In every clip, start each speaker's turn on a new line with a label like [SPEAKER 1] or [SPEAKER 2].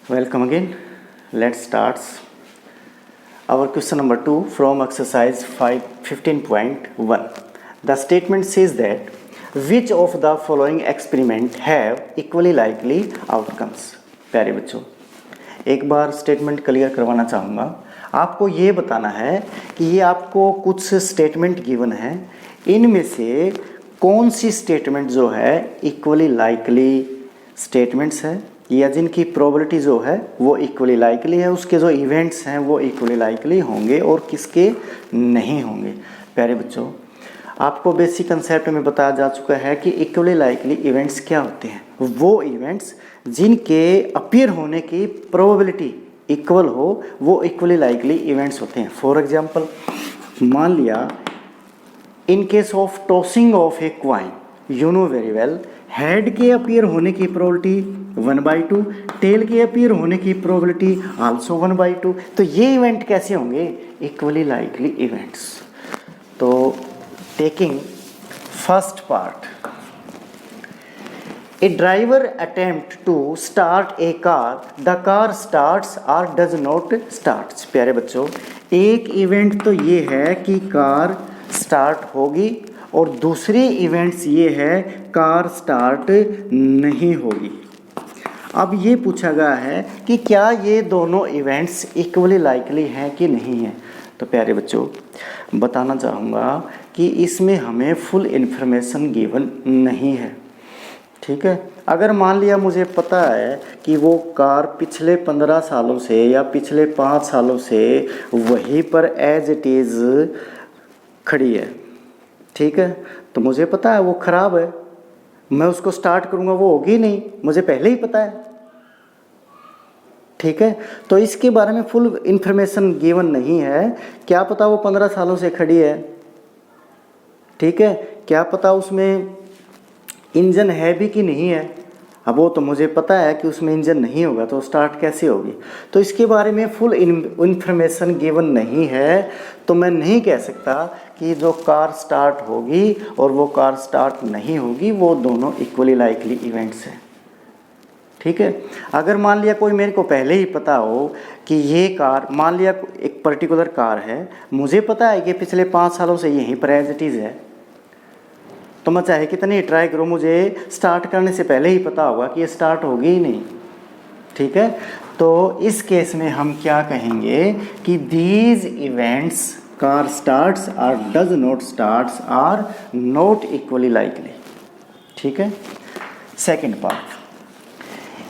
[SPEAKER 1] Welcome again. Let's start our question number 2 from exercise 15.1. The statement says that which of the following experiment have equally likely outcomes. प्यारे बच्चों, एक बार statement clear करवाना चाहूँगा। आपको ये बताना है कि ये आपको कुछ स्टेटमेंट गिवन है, इनमें से कौन सी स्टेटमेंट जो है इक्वली लाइकली स्टेटमेंट्स है या जिनकी प्रोबेबिलिटी जो है वो इक्वली लाइकली है, उसके जो इवेंट्स हैं वो इक्वली लाइकली होंगे और किसके नहीं होंगे। प्यारे बच्चों, आपको बेसिक कंसेप्ट में बताया जा चुका है कि इक्वली लाइकली इवेंट्स क्या होते हैं। वो इवेंट्स जिनके अपीयर होने की प्रोबेबिलिटी इक्वल हो वो इक्वली लाइकली इवेंट्स होते हैं। फॉर एग्जांपल, मान लिया in case of tossing of a coin, you know very well, head के अपीयर होने की प्रोबेबिलिटी 1/2, टेल के अपीयर होने की प्रोबेबिलिटी आल्सो 1/2। तो ये इवेंट कैसे होंगे? Equally likely events. तो taking first part, a driver attempt to start a car, the car starts और डज नॉट स्टार्ट्स। प्यारे बच्चों, एक इवेंट तो ये है कि कार स्टार्ट होगी और दूसरी इवेंट्स ये है कार स्टार्ट नहीं होगी। अब ये पूछा गया है कि क्या ये दोनों इवेंट्स इक्वली लाइकली हैं कि नहीं हैं। तो प्यारे बच्चों, बताना चाहूँगा कि इसमें हमें फुल इन्फॉर्मेशन गिवन नहीं है। ठीक है, अगर मान लिया मुझे पता है कि वो कार पिछले 15 सालों से या पिछले 5 सालों से वहीं पर एज इट इज़ खड़ी है, ठीक है, तो मुझे पता है वो ख़राब है, मैं उसको स्टार्ट करूँगा वो होगी नहीं, मुझे पहले ही पता है। ठीक है, तो इसके बारे में फुल इन्फॉर्मेशन गिवन नहीं है। क्या पता वो 15 सालों से खड़ी है, ठीक है, क्या पता उसमें इंजन है भी कि नहीं है। अब वो तो मुझे पता है कि उसमें इंजन नहीं होगा तो स्टार्ट कैसे होगी। तो इसके बारे में फुल इन्फॉर्मेशन गिवन नहीं है, तो मैं नहीं कह सकता कि जो कार स्टार्ट होगी और वो कार स्टार्ट नहीं होगी वो दोनों इक्वली लाइकली इवेंट्स हैं। ठीक है, अगर मान लिया कोई मेरे को पहले ही पता हो कि ये कार, मान लिया एक पर्टिकुलर कार है, मुझे पता है कि पिछले 5 सालों से यहीं पर एज इट इज़ है, तो मैं चाहे कितनी ट्राई करूँ, मुझे स्टार्ट करने से पहले ही पता होगा कि ये स्टार्ट होगी ही नहीं। ठीक है, तो इस केस में हम क्या कहेंगे कि दीज इवेंट्स कार स्टार्ट्स और does not starts are not equally likely. ठीक है, second part,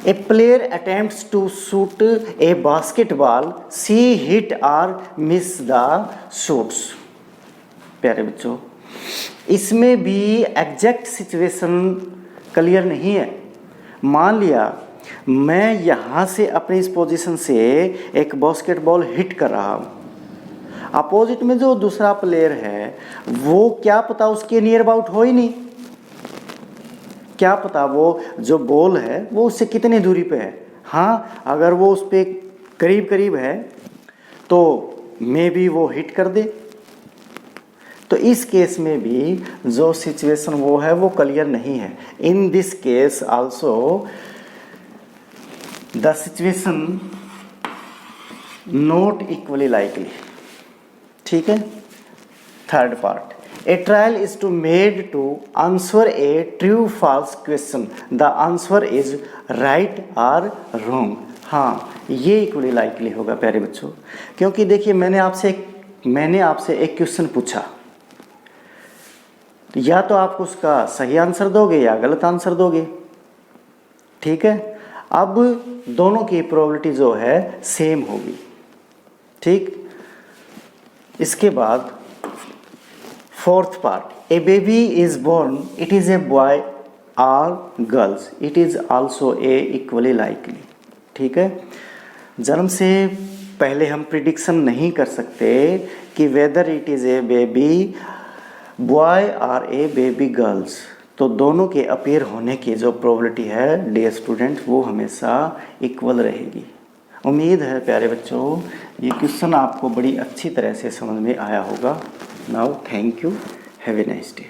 [SPEAKER 1] a player attempts to shoot a basketball, she hit और मिस द शॉट्स। प्यारे बच्चों, इसमें भी एग्जैक्ट सिचुएशन क्लियर नहीं है। मान लिया मैं यहाँ से अपनी इस पोजीशन से एक बास्केटबॉल हिट कर रहा हूँ, अपोजिट में जो दूसरा प्लेयर है वो क्या पता उसके नियर अबाउट हो ही नहीं, क्या पता वो जो बॉल है वो उससे कितनी दूरी पे है। हाँ, अगर वो उस पर करीब करीब है तो मे बी वो हिट कर दे। तो इस केस में भी जो सिचुएशन वो है वो क्लियर नहीं है। In this case also the situation not equally likely. ठीक है, third part, a trial is to made to answer a true false question, the answer is right और रॉन्ग। हाँ, ये इक्वली लाइकली होगा प्यारे बच्चों, क्योंकि देखिए मैंने आपसे एक क्वेश्चन पूछा, या तो आप उसका सही आंसर दोगे या गलत आंसर दोगे। ठीक है, अब दोनों की प्रोबेबिलिटी जो है सेम होगी। ठीक, इसके बाद fourth part, a baby is born, it is a boy और girls, it is also a equally likely. ठीक है, जन्म से पहले हम प्रिडिक्शन नहीं कर सकते कि whether it is A baby boy और ए बेबी गर्ल्स, तो दोनों के अपीयर होने की जो प्रोबेबिलिटी है डियर स्टूडेंट वो हमेशा इक्वल रहेगी। उम्मीद है प्यारे बच्चों ये क्वेश्चन आपको बड़ी अच्छी तरह से समझ में आया होगा। Now thank you, have a nice day.